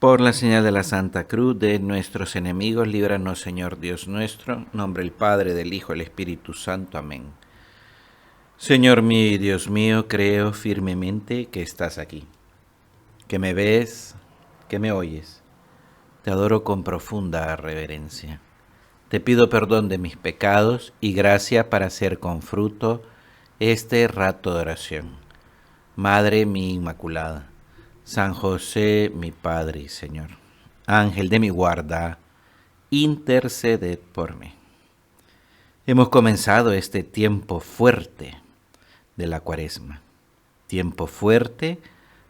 Por la señal de la Santa Cruz de nuestros enemigos, líbranos, Señor Dios nuestro, en nombre del Padre, del Hijo, del Espíritu Santo. Amén. Señor mío y Dios mío, creo firmemente que estás aquí, que me ves, que me oyes. Te adoro con profunda reverencia. Te pido perdón de mis pecados y gracia para hacer con fruto este rato de oración. Madre mía Inmaculada, San José, mi Padre y Señor, Ángel de mi guarda, interceded por mí. Hemos comenzado este tiempo fuerte de la Cuaresma. Tiempo fuerte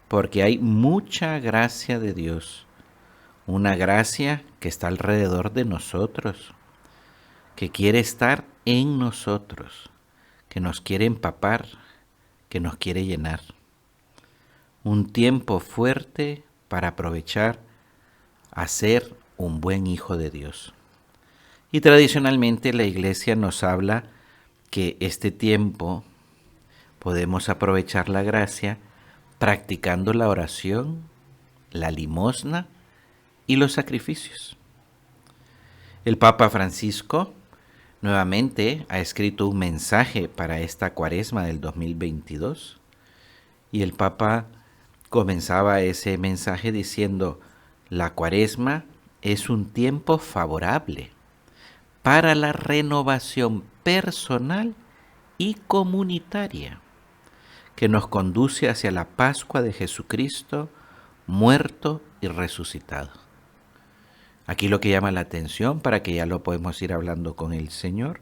porque hay mucha gracia de Dios. Una gracia que está alrededor de nosotros, que quiere estar en nosotros, que nos quiere empapar, que nos quiere llenar. Un tiempo fuerte para aprovechar a ser un buen hijo de Dios. Y tradicionalmente la Iglesia nos habla que este tiempo podemos aprovechar la gracia practicando la oración, la limosna y los sacrificios. El Papa Francisco nuevamente ha escrito un mensaje para esta Cuaresma del 2022 y el Papa comenzaba ese mensaje diciendo: la Cuaresma es un tiempo favorable para la renovación personal y comunitaria que nos conduce hacia la Pascua de Jesucristo, muerto y resucitado. Aquí lo que llama la atención, para que ya lo podemos ir hablando con el Señor,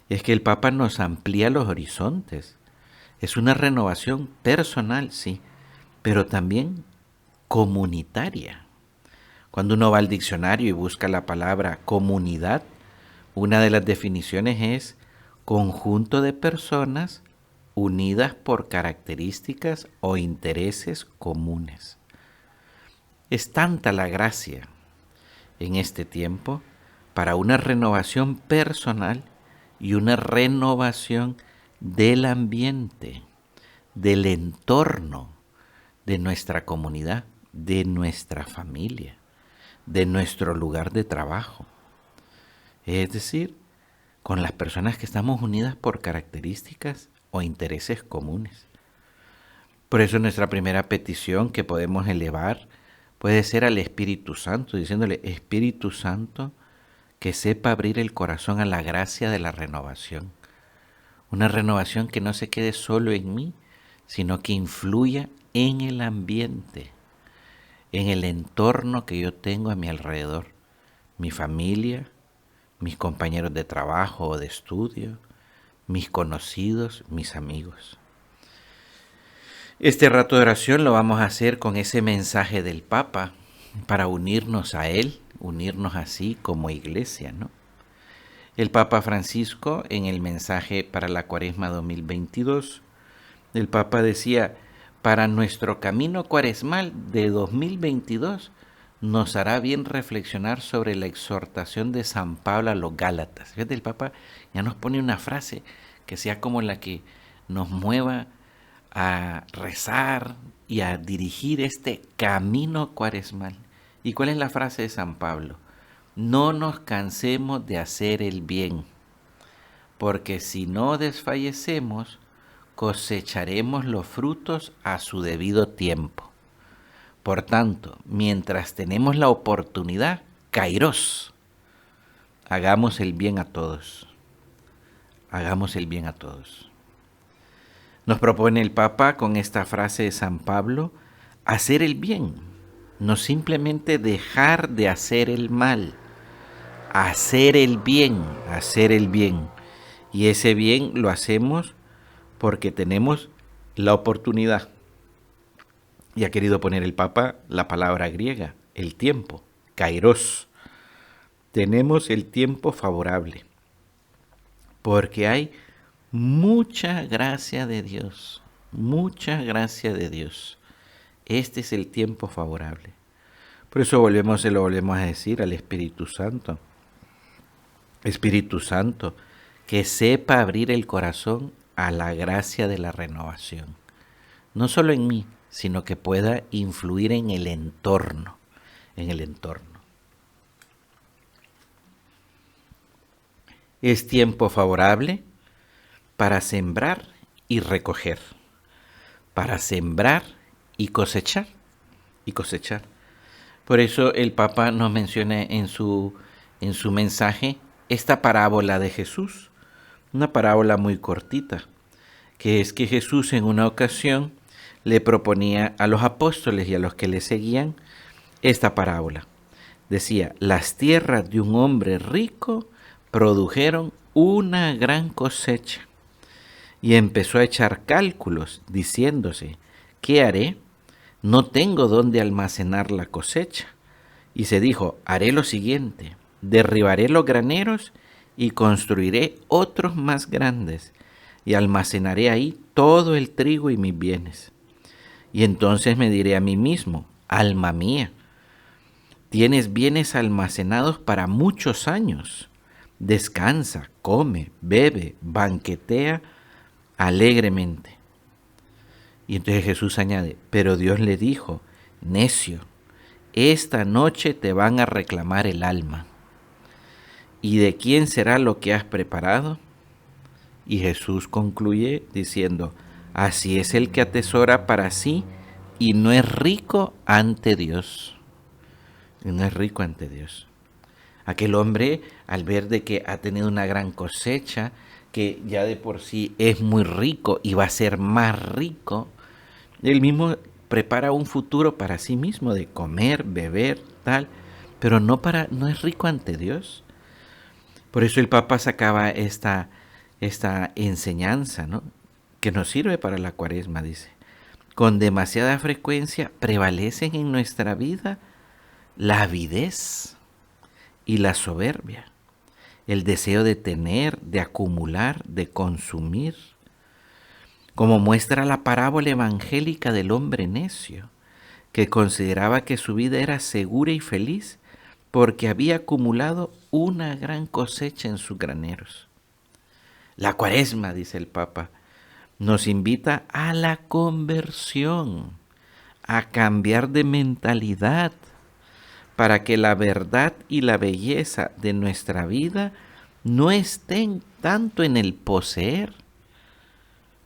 es que el Papa nos amplía los horizontes. Es una renovación personal, sí, pero también comunitaria. Cuando uno va al diccionario y busca la palabra comunidad, una de las definiciones es conjunto de personas unidas por características o intereses comunes. Es tanta la gracia en este tiempo para una renovación personal y una renovación del ambiente, del entorno de nuestra comunidad, de nuestra familia, de nuestro lugar de trabajo. Es decir, con las personas que estamos unidas por características o intereses comunes. Por eso nuestra primera petición que podemos elevar puede ser al Espíritu Santo, diciéndole: Espíritu Santo, que sepa abrir el corazón a la gracia de la renovación. Una renovación que no se quede solo en mí, sino que influya en el ambiente, en el entorno que yo tengo a mi alrededor, mi familia, mis compañeros de trabajo o de estudio, mis conocidos, mis amigos. Este rato de oración lo vamos a hacer con ese mensaje del Papa para unirnos a él, unirnos así como iglesia, ¿no? El Papa Francisco, en el mensaje para la Cuaresma 2022, el Papa decía: para nuestro camino cuaresmal de 2022 nos hará bien reflexionar sobre la exhortación de San Pablo a los Gálatas. Fíjate, el Papa ya nos pone una frase que sea como la que nos mueva a rezar y a dirigir este camino cuaresmal. ¿Y cuál es la frase de San Pablo? No nos cansemos de hacer el bien, porque si no desfallecemos, cosecharemos los frutos a su debido tiempo. Por tanto, mientras tenemos la oportunidad, kairos, hagamos el bien a todos. Hagamos el bien a todos. Nos propone el Papa con esta frase de San Pablo hacer el bien, no simplemente dejar de hacer el mal, hacer el bien, hacer el bien. Y ese bien lo hacemos porque tenemos la oportunidad. Y ha querido poner el Papa la palabra griega, el tiempo, kairos. Tenemos el tiempo favorable, porque hay mucha gracia de Dios, mucha gracia de Dios. Este es el tiempo favorable. Por eso se lo volvemos a decir al Espíritu Santo. Espíritu Santo, que sepa abrir el corazón a la gracia de la renovación. No solo en mí, sino que pueda influir en el entorno. en el entorno. Es tiempo favorable para sembrar y recoger, para sembrar y cosechar, Por eso el Papa nos menciona en su mensaje esta parábola de Jesús, una parábola muy cortita, que es que Jesús en una ocasión le proponía a los apóstoles y a los que le seguían esta parábola. Decía, las tierras de un hombre rico produjeron una gran cosecha y empezó a echar cálculos diciéndose, ¿qué haré? No tengo dónde almacenar la cosecha. Y se dijo, haré lo siguiente, derribaré los graneros y construiré otros más grandes y almacenaré ahí todo el trigo y mis bienes. Y entonces me diré a mí mismo, alma mía, tienes bienes almacenados para muchos años. Descansa, come, bebe, banquetea alegremente. Y entonces Jesús añade, pero Dios le dijo, necio, esta noche te van a reclamar el alma. ¿Y de quién será lo que has preparado? Y Jesús concluye diciendo, así es el que atesora para sí y no es rico ante Dios. Y no es rico ante Dios. Aquel hombre, al ver de que ha tenido una gran cosecha, que ya de por sí es muy rico y va a ser más rico, él mismo prepara un futuro para sí mismo de comer, beber, tal, pero no es rico ante Dios. Por eso el Papa sacaba esta enseñanza, ¿no?, que nos sirve para la Cuaresma, dice. Con demasiada frecuencia prevalecen en nuestra vida la avidez y la soberbia, el deseo de tener, de acumular, de consumir, como muestra la parábola evangélica del hombre necio, que consideraba que su vida era segura y feliz porque había acumulado una gran cosecha en sus graneros. La Cuaresma, dice el Papa, nos invita a la conversión, a cambiar de mentalidad, para que la verdad y la belleza de nuestra vida no estén tanto en el poseer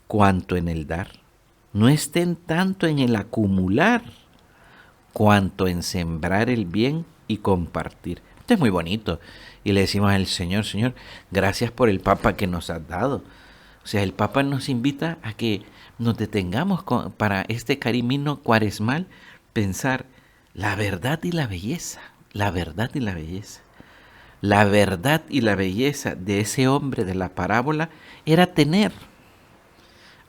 cuanto en el dar. No estén tanto en el acumular cuanto en sembrar el bien y compartir. Esto es muy bonito. Y le decimos al Señor, Señor, gracias por el Papa que nos has dado. O sea, el Papa nos invita a que nos detengamos para este carimino cuaresmal, pensar la verdad y la belleza, la verdad y la belleza. La verdad y la belleza de ese hombre de la parábola era tener.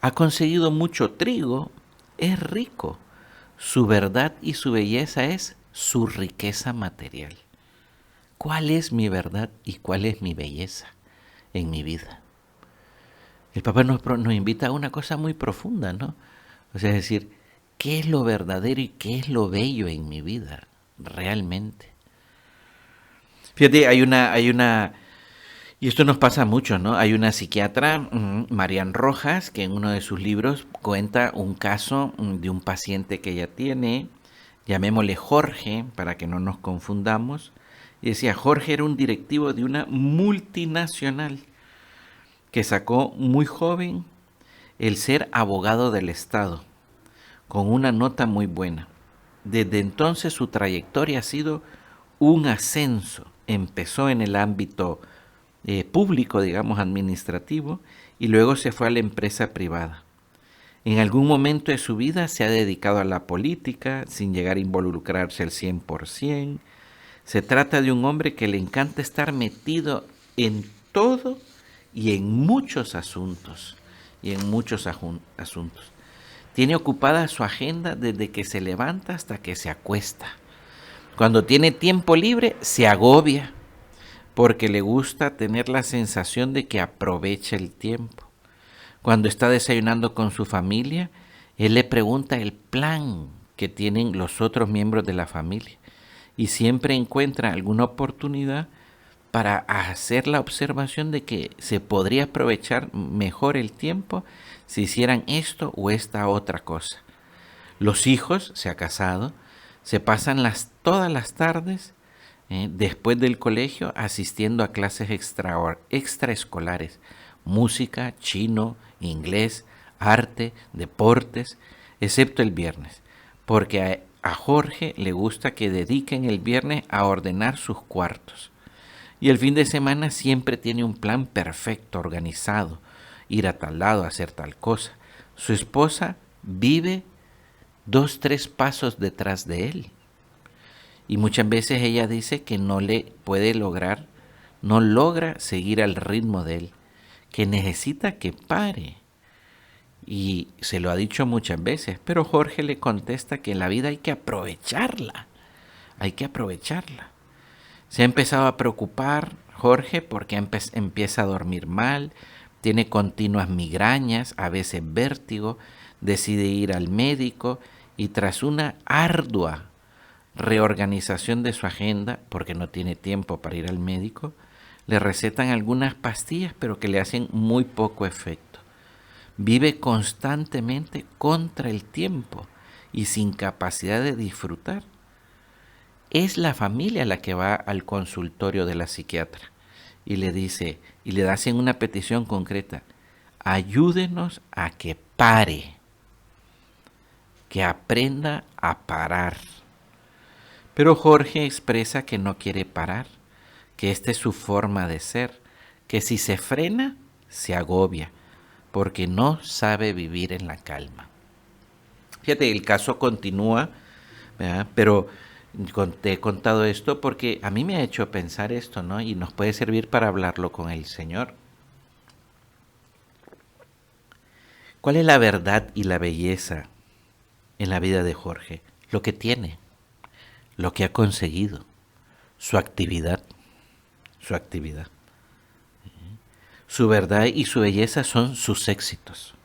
Ha conseguido mucho trigo, es rico. Su verdad y su belleza es su riqueza material. ¿Cuál es mi verdad y cuál es mi belleza en mi vida? El Papa nos invita a una cosa muy profunda, ¿no? O sea, es decir, ¿qué es lo verdadero y qué es lo bello en mi vida realmente? Fíjate, hay una, y esto nos pasa mucho, ¿no? Hay una psiquiatra, Marian Rojas, que en uno de sus libros cuenta un caso de un paciente que ella tiene, llamémosle Jorge, para que no nos confundamos, y decía, Jorge era un directivo de una multinacional que sacó muy joven el ser abogado del Estado, con una nota muy buena. Desde entonces su trayectoria ha sido un ascenso. Empezó en el ámbito público, digamos, administrativo, y luego se fue a la empresa privada. En algún momento de su vida se ha dedicado a la política, sin llegar a involucrarse al 100%. Se trata de un hombre que le encanta estar metido en todo y en muchos asuntos. Tiene ocupada su agenda desde que se levanta hasta que se acuesta. Cuando tiene tiempo libre, se agobia, porque le gusta tener la sensación de que aprovecha el tiempo. Cuando está desayunando con su familia, él le pregunta el plan que tienen los otros miembros de la familia y siempre encuentra alguna oportunidad para hacer la observación de que se podría aprovechar mejor el tiempo si hicieran esto o esta otra cosa. Los hijos, se ha casado, Se pasan todas las tardes después del colegio asistiendo a clases extraescolares, música, chino, inglés, arte, deportes, excepto el viernes, porque a Jorge le gusta que dediquen el viernes a ordenar sus cuartos. Y el fin de semana siempre tiene un plan perfecto, organizado, ir a tal lado, hacer tal cosa. Su esposa vive 2, 3 pasos detrás de él. Y muchas veces ella dice que no logra seguir al ritmo de él, que necesita que pare. Y se lo ha dicho muchas veces, pero Jorge le contesta que en la vida hay que aprovecharla, Se ha empezado a preocupar Jorge porque empieza a dormir mal, tiene continuas migrañas, a veces vértigo, decide ir al médico y tras una ardua reorganización de su agenda, porque no tiene tiempo para ir al médico, le recetan algunas pastillas pero que le hacen muy poco efecto. Vive constantemente contra el tiempo y sin capacidad de disfrutar. Es la familia la que va al consultorio de la psiquiatra y le dice, y le hacen una petición concreta: ayúdenos a que pare, que aprenda a parar. Pero Jorge expresa que no quiere parar, que esta es su forma de ser, que si se frena, se agobia, porque no sabe vivir en la calma. Fíjate, el caso continúa, ¿verdad? Pero te he contado esto porque a mí me ha hecho pensar esto, ¿no? Y nos puede servir para hablarlo con el Señor. ¿Cuál es la verdad y la belleza en la vida de Jorge? Lo que tiene, lo que ha conseguido, su actividad. Su verdad y su belleza son sus éxitos,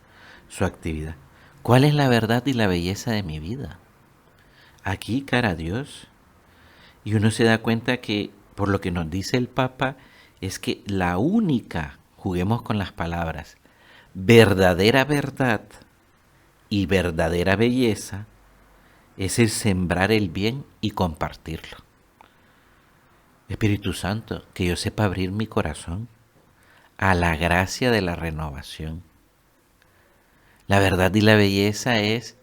su actividad. ¿Cuál es la verdad y la belleza de mi vida? Aquí, cara a Dios. Y uno se da cuenta que, por lo que nos dice el Papa, es que la única, juguemos con las palabras, verdadera verdad y verdadera belleza es el sembrar el bien y compartirlo. Espíritu Santo, que yo sepa abrir mi corazón a la gracia de la renovación. La verdad y la belleza es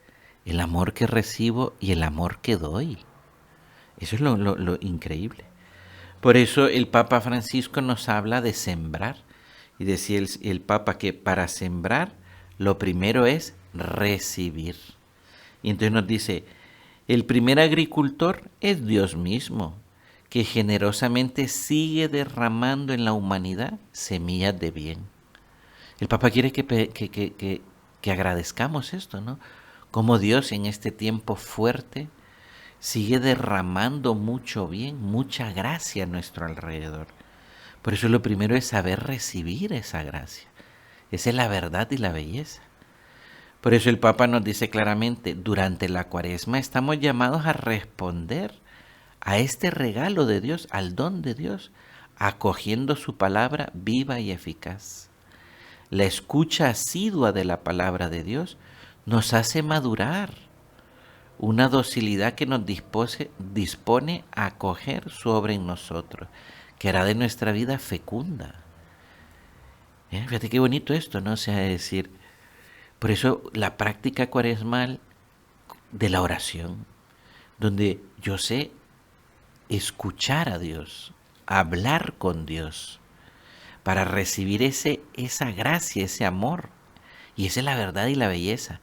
el amor que recibo y el amor que doy. Eso es lo increíble. Por eso el Papa Francisco nos habla de sembrar. Y decía el Papa que para sembrar lo primero es recibir. Y entonces nos dice, el primer agricultor es Dios mismo, que generosamente sigue derramando en la humanidad semillas de bien. El Papa quiere que agradezcamos esto, ¿no? Como Dios en este tiempo fuerte sigue derramando mucho bien, mucha gracia a nuestro alrededor. Por eso lo primero es saber recibir esa gracia. Esa es la verdad y la belleza. Por eso el Papa nos dice claramente, durante la Cuaresma estamos llamados a responder a este regalo de Dios, al don de Dios, acogiendo su palabra viva y eficaz. La escucha asidua de la palabra de Dios nos hace madurar, una docilidad que nos dispone a acoger su obra en nosotros, que hará de nuestra vida fecunda. Fíjate qué bonito esto, ¿no? O sea, decir, por eso la práctica cuaresmal de la oración, donde yo sé escuchar a Dios, hablar con Dios, para recibir esa gracia, ese amor. Y esa es la verdad y la belleza.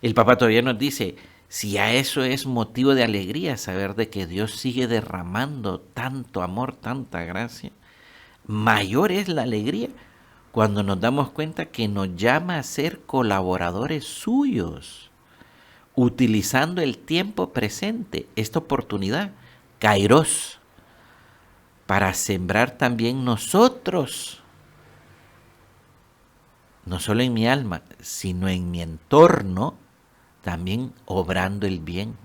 El Papa todavía nos dice, si a eso es motivo de alegría saber de que Dios sigue derramando tanto amor, tanta gracia, mayor es la alegría cuando nos damos cuenta que nos llama a ser colaboradores suyos, utilizando el tiempo presente, esta oportunidad, kairos, para sembrar también nosotros, no solo en mi alma, sino en mi entorno, también obrando el bien.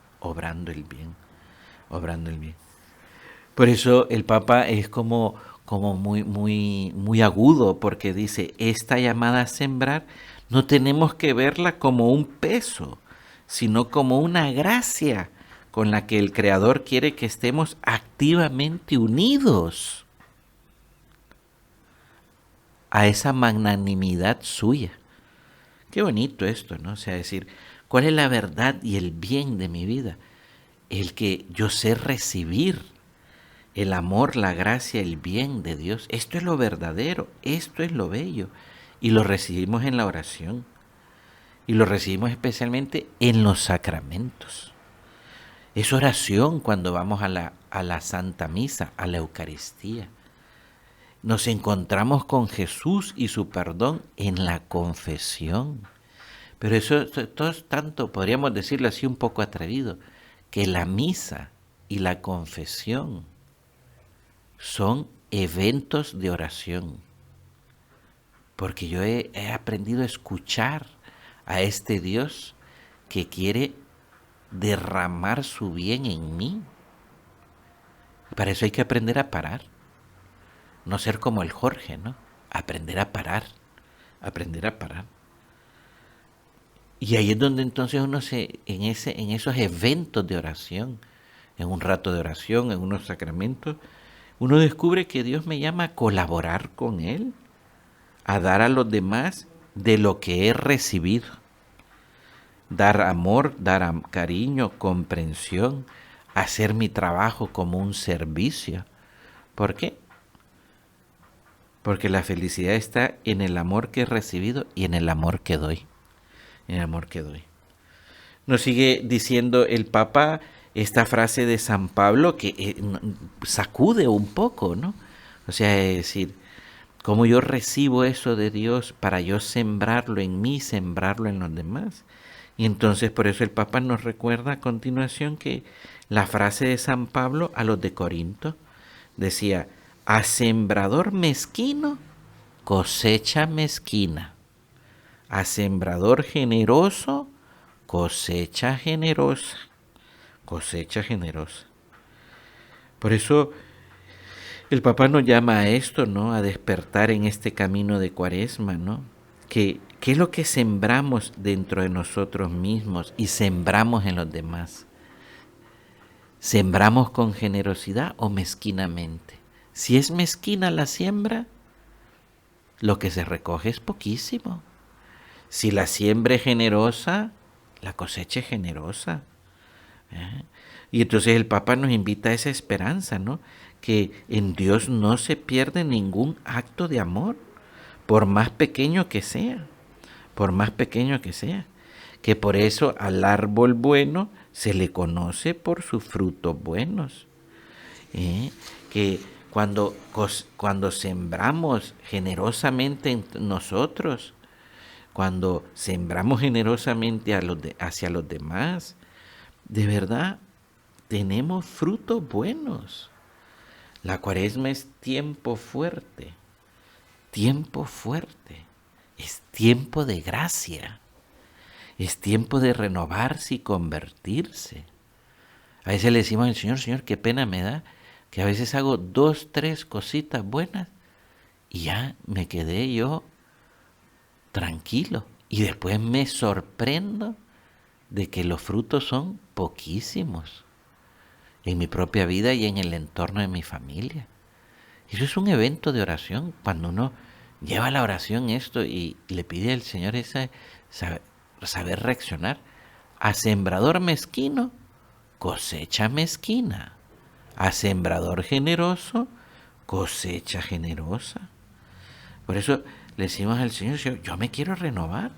Por eso el Papa es como muy agudo, porque dice, esta llamada a sembrar no tenemos que verla como un peso, sino como una gracia con la que el Creador quiere que estemos activamente unidos a esa magnanimidad suya. Qué bonito esto, ¿no? O sea, decir, ¿cuál es la verdad y el bien de mi vida? El que yo sé recibir el amor, la gracia, el bien de Dios. Esto es lo verdadero, esto es lo bello. Y lo recibimos en la oración. Y lo recibimos especialmente en los sacramentos. Es oración cuando vamos a la Santa Misa, a la Eucaristía. Nos encontramos con Jesús y su perdón en la confesión. Pero eso todo es tanto, podríamos decirlo así un poco atrevido, que la misa y la confesión son eventos de oración. Porque yo he aprendido a escuchar a este Dios que quiere derramar su bien en mí. Y para eso hay que aprender a parar. No ser como el Jorge, ¿no? Aprender a parar. Aprender a parar. Y ahí es donde entonces uno en esos eventos de oración, en un rato de oración, en unos sacramentos, uno descubre que Dios me llama a colaborar con Él, a dar a los demás de lo que he recibido. Dar amor, dar cariño, comprensión, hacer mi trabajo como un servicio. ¿Por qué? Porque la felicidad está en el amor que he recibido y en el amor que doy. En el amor que doy. Nos sigue diciendo el Papa esta frase de San Pablo que sacude un poco, ¿no? O sea, es decir, cómo yo recibo eso de Dios para yo sembrarlo en mí, sembrarlo en los demás. Y entonces por eso el Papa nos recuerda a continuación que la frase de San Pablo a los de Corinto decía, a sembrador mezquino, cosecha mezquina. A sembrador generoso, cosecha generosa. Cosecha generosa. Por eso el Papa nos llama a esto, ¿no? A despertar en este camino de Cuaresma, ¿no? ¿Qué es lo que sembramos dentro de nosotros mismos y sembramos en los demás? ¿Sembramos con generosidad o mezquinamente? Si es mezquina la siembra, lo que se recoge es poquísimo. Si la siembra es generosa, la cosecha es generosa. Y entonces el Papa nos invita a esa esperanza, ¿no? Que en Dios no se pierde ningún acto de amor, por más pequeño que sea, por más pequeño que sea. Que por eso al árbol bueno se le conoce por sus frutos buenos. Que cuando sembramos generosamente en nosotros, cuando sembramos generosamente hacia los demás, de verdad tenemos frutos buenos. La Cuaresma es tiempo fuerte, es tiempo de gracia, es tiempo de renovarse y convertirse. A veces le decimos al Señor, Señor, qué pena me da que a veces hago 2, 3 cositas buenas y ya me quedé yo tranquilo. Y después me sorprendo de que los frutos son poquísimos en mi propia vida y en el entorno de mi familia. Eso es un evento de oración, cuando uno lleva la oración esto y le pide al Señor saber reaccionar. A sembrador mezquino, cosecha mezquina. A sembrador generoso, cosecha generosa. Por eso le decimos al Señor, yo me quiero renovar.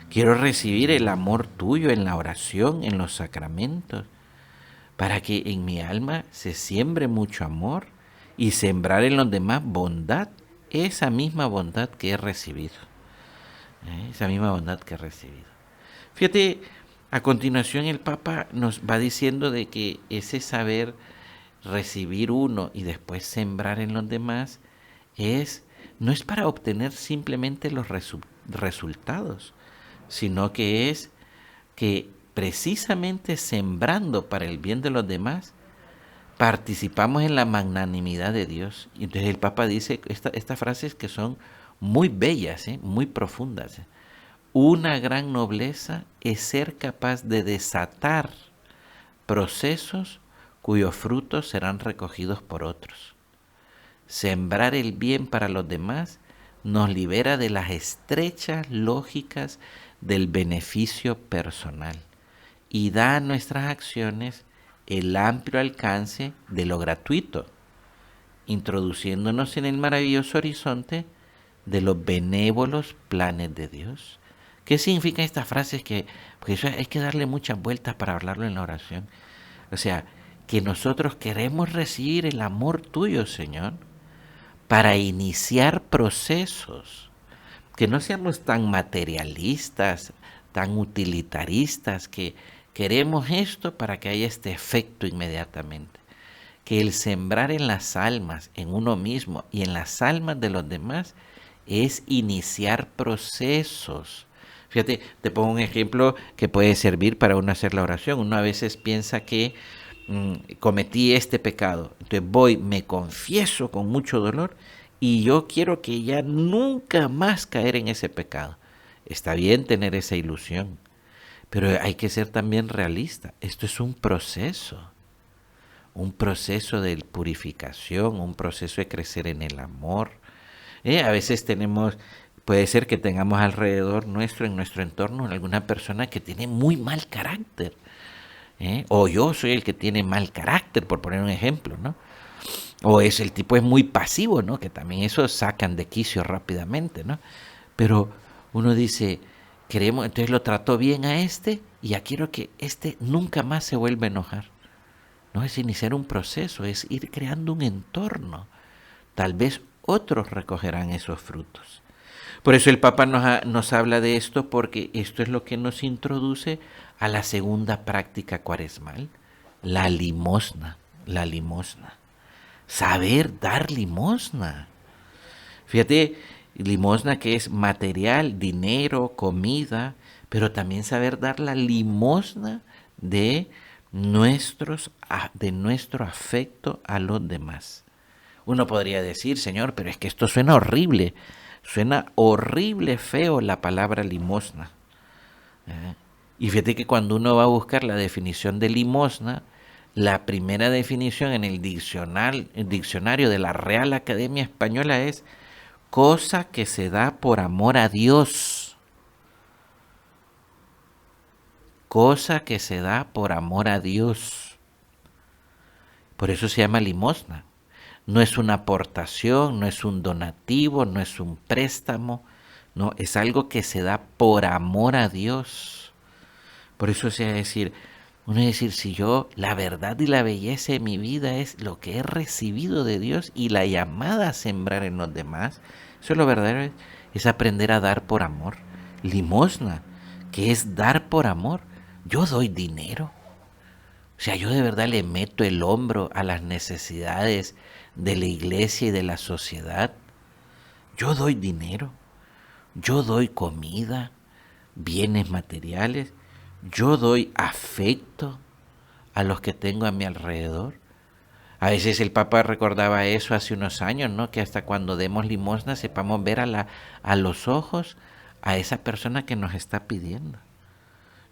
Quiero recibir el amor tuyo en la oración, en los sacramentos, para que en mi alma se siembre mucho amor y sembrar en los demás bondad, esa misma bondad que he recibido. Esa misma bondad que he recibido. Fíjate, a continuación el Papa nos va diciendo de que ese saber recibir uno y después sembrar en los demás no es para obtener simplemente los resultados, sino que es que precisamente sembrando para el bien de los demás, participamos en la magnanimidad de Dios. Y entonces el Papa dice estas frases que son muy bellas, muy profundas. Una gran nobleza es ser capaz de desatar procesos cuyos frutos serán recogidos por otros. Sembrar el bien para los demás nos libera de las estrechas lógicas del beneficio personal y da a nuestras acciones el amplio alcance de lo gratuito, introduciéndonos en el maravilloso horizonte de los benévolos planes de Dios. ¿Qué significan estas frases? Porque eso hay que darle muchas vueltas para hablarlo en la oración. O sea, que nosotros queremos recibir el amor tuyo, Señor, para iniciar procesos, que no seamos tan materialistas, tan utilitaristas, que queremos esto para que haya este efecto inmediatamente. Que el sembrar en las almas, en uno mismo y en las almas de los demás, es iniciar procesos. Fíjate, te pongo un ejemplo que puede servir para uno hacer la oración. Uno a veces piensa que cometí este pecado, entonces voy, me confieso con mucho dolor y yo quiero que ya nunca más caer en ese pecado. Está bien tener esa ilusión, pero hay que ser también realista. Esto es un proceso de purificación, un proceso de crecer en el amor. A veces puede ser que tengamos alrededor nuestro, en nuestro entorno, alguna persona que tiene muy mal carácter. O yo soy el que tiene mal carácter, por poner un ejemplo, ¿no? O el tipo es muy pasivo, ¿no? Que también eso sacan de quicio rápidamente, ¿no? Pero uno dice, entonces lo trató bien a este y ya quiero que este nunca más se vuelva a enojar. No es iniciar un proceso, es ir creando un entorno. Tal vez otros recogerán esos frutos. Por eso el Papa nos habla de esto, porque esto es lo que nos introduce a la segunda práctica cuaresmal, la limosna. Saber dar limosna. Fíjate, limosna que es material, dinero, comida, pero también saber dar la limosna de nuestro afecto a los demás. Uno podría decir, Señor, pero es que esto suena horrible feo la palabra limosna. Y fíjate que cuando uno va a buscar la definición de limosna, la primera definición en el diccionario de la Real Academia Española es cosa que se da por amor a Dios. Cosa que se da por amor a Dios. Por eso se llama limosna. No es una aportación, no es un donativo, no es un préstamo, no, es algo que se da por amor a Dios. Por eso uno decir, si yo, la verdad y la belleza de mi vida es lo que he recibido de Dios y la llamada a sembrar en los demás, eso es lo verdadero, es aprender a dar por amor. Limosna, que es dar por amor. Yo doy dinero. O sea, yo de verdad le meto el hombro a las necesidades de la iglesia y de la sociedad. Yo doy dinero, yo doy comida, bienes materiales, yo doy afecto a los que tengo a mi alrededor. A veces el Papa recordaba eso hace unos años, ¿no? Que hasta cuando demos limosna sepamos ver a los ojos a esa persona que nos está pidiendo.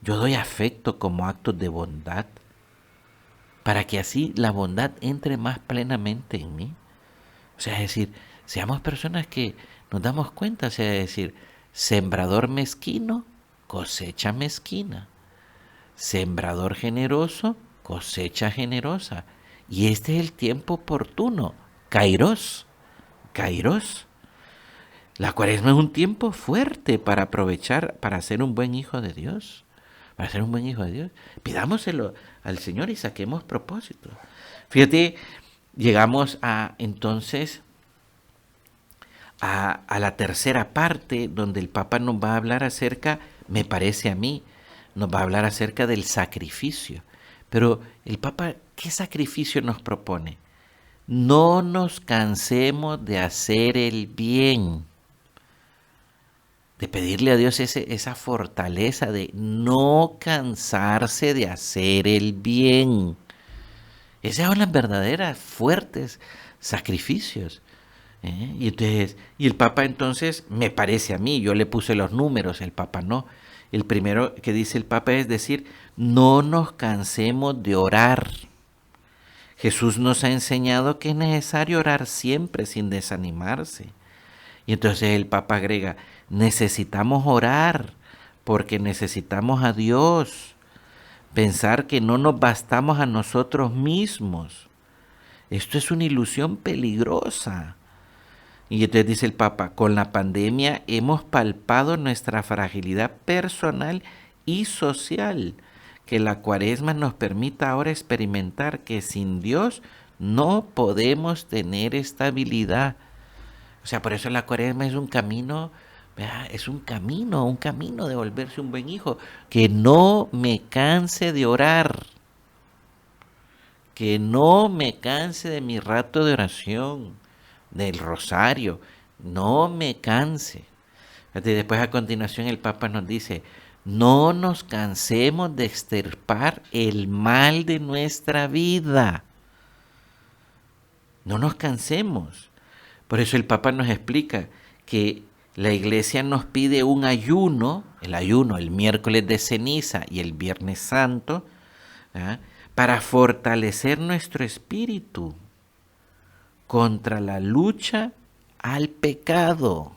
Yo doy afecto como actos de bondad, para que así la bondad entre más plenamente en mí. O sea, es decir, seamos personas que nos damos cuenta, o sea, es decir, sembrador mezquino, cosecha mezquina. Sembrador generoso, cosecha generosa. Y este es el tiempo oportuno, Kairos. La Cuaresma es un tiempo fuerte para aprovechar, para ser un buen hijo de Dios. Pidámoselo al Señor y saquemos propósito. Fíjate, llegamos entonces a la tercera parte, donde el Papa nos va a hablar acerca, me parece a mí, nos va a hablar acerca del sacrificio. Pero el Papa, ¿qué sacrificio nos propone? No nos cansemos de hacer el bien. De pedirle a Dios esa fortaleza de no cansarse de hacer el bien. Esos son las verdaderas fuertes sacrificios. Y el Papa entonces, me parece a mí, yo le puse los números, el Papa no. El primero que dice el Papa es decir, no nos cansemos de orar. Jesús nos ha enseñado que es necesario orar siempre sin desanimarse. Y entonces el Papa agrega, necesitamos orar porque necesitamos a Dios. Pensar que no nos bastamos a nosotros mismos. Esto es una ilusión peligrosa. Y entonces dice el Papa, con la pandemia hemos palpado nuestra fragilidad personal y social. Que la Cuaresma nos permita ahora experimentar que sin Dios no podemos tener estabilidad. O sea, por eso la Cuaresma es un camino, ¿verdad? Es un camino de volverse un buen hijo. Que no me canse de orar. Que no me canse de mi rato de oración, del rosario. No me canse. Después a continuación el Papa nos dice, no nos cansemos de extirpar el mal de nuestra vida. No nos cansemos. Por eso el Papa nos explica que la Iglesia nos pide un ayuno, el miércoles de ceniza y el viernes santo, ¿verdad?, para fortalecer nuestro espíritu contra la lucha al pecado.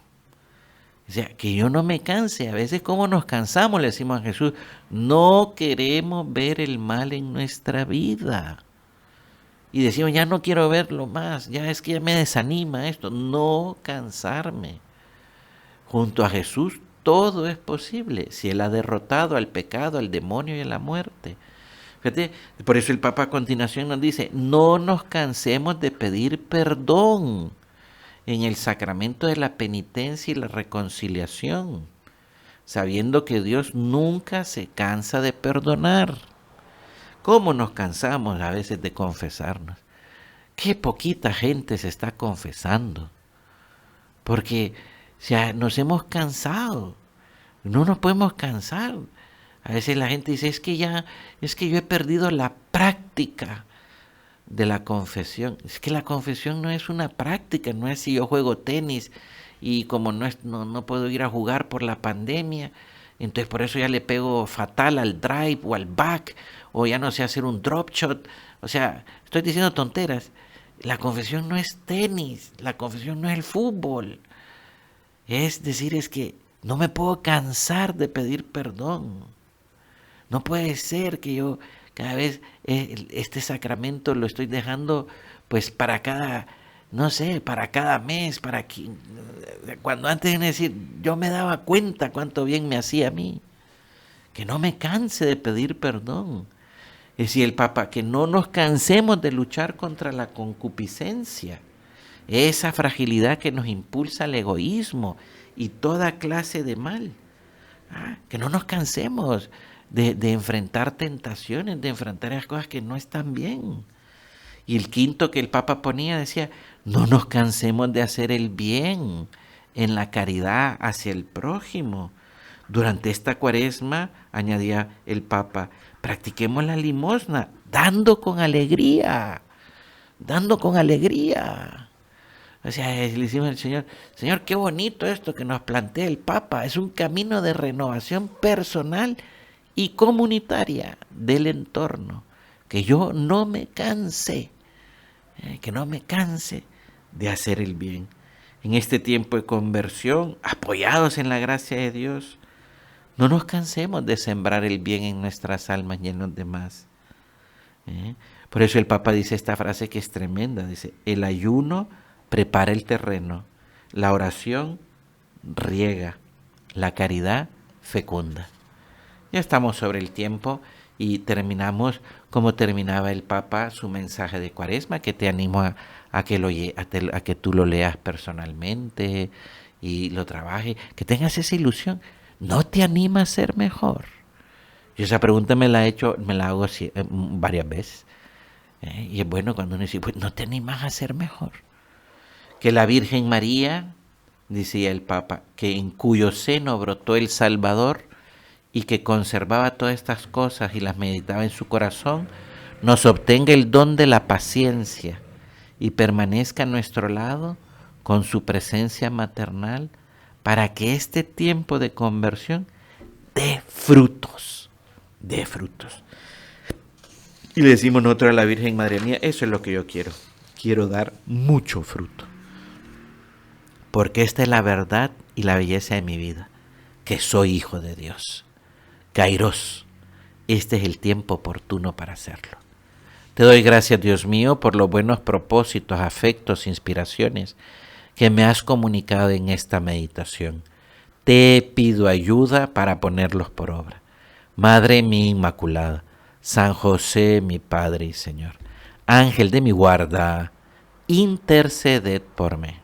O sea, que yo no me canse. A veces, ¿cómo nos cansamos? Le decimos a Jesús, no queremos ver el mal en nuestra vida. Y decimos, ya no quiero verlo más, ya es que ya me desanima esto. No cansarme. Junto a Jesús todo es posible, si Él ha derrotado al pecado, al demonio y a la muerte. Fíjate, por eso el Papa a continuación nos dice, no nos cansemos de pedir perdón en el sacramento de la penitencia y la reconciliación, sabiendo que Dios nunca se cansa de perdonar. ¿Cómo nos cansamos a veces de confesarnos? Qué poquita gente se está confesando, porque nos hemos cansado, no nos podemos cansar. A veces la gente dice, es que yo he perdido la práctica de la confesión. Es que la confesión no es una práctica, no es si yo juego tenis y como no puedo ir a jugar por la pandemia, entonces por eso ya le pego fatal al drive o al back, o ya no sé hacer un drop shot. O sea, estoy diciendo tonteras. La confesión no es tenis, la confesión no es el fútbol. Es decir, es que no me puedo cansar de pedir perdón. No puede ser que yo cada vez este sacramento lo estoy dejando pues para cada, no sé, para cada mes, cuando antes de decir, yo me daba cuenta cuánto bien me hacía a mí. Que no me canse de pedir perdón. Decía el Papa, que no nos cansemos de luchar contra la concupiscencia, esa fragilidad que nos impulsa al egoísmo y toda clase de mal. Que no nos cansemos de enfrentar tentaciones, de enfrentar las cosas que no están bien. Y el quinto que el Papa ponía decía, no nos cansemos de hacer el bien en la caridad hacia el prójimo. Durante esta Cuaresma, añadía el Papa, practiquemos la limosna, dando con alegría. O sea, le decimos al Señor, qué bonito esto que nos plantea el Papa, es un camino de renovación personal y comunitaria del entorno, que yo no me canse, de hacer el bien. En este tiempo de conversión, apoyados en la gracia de Dios, no nos cansemos de sembrar el bien en nuestras almas y en los demás. Por eso el Papa dice esta frase que es tremenda, dice, el ayuno prepara el terreno, la oración riega, la caridad fecunda. Ya estamos sobre el tiempo y terminamos como terminaba el Papa su mensaje de Cuaresma, que te animo a que tú lo leas personalmente y lo trabajes, que tengas esa ilusión. ¿No te anima a ser mejor? Yo esa pregunta me la hago varias veces. Y es bueno cuando uno dice, pues, ¿no te animas a ser mejor? Que la Virgen María, decía el Papa, que en cuyo seno brotó el Salvador y que conservaba todas estas cosas y las meditaba en su corazón, nos obtenga el don de la paciencia y permanezca a nuestro lado con su presencia maternal para que este tiempo de conversión dé frutos, dé frutos. Y le decimos nosotros a la Virgen, Madre mía, eso es lo que yo quiero. Quiero dar mucho fruto. Porque esta es la verdad y la belleza de mi vida, que soy hijo de Dios. Kairos, este es el tiempo oportuno para hacerlo. Te doy gracias, Dios mío, por los buenos propósitos, afectos, inspiraciones que me has comunicado en esta meditación. Te pido ayuda para ponerlos por obra. Madre mía Inmaculada, San José, mi Padre y Señor, Ángel de mi guarda, interceded por mí.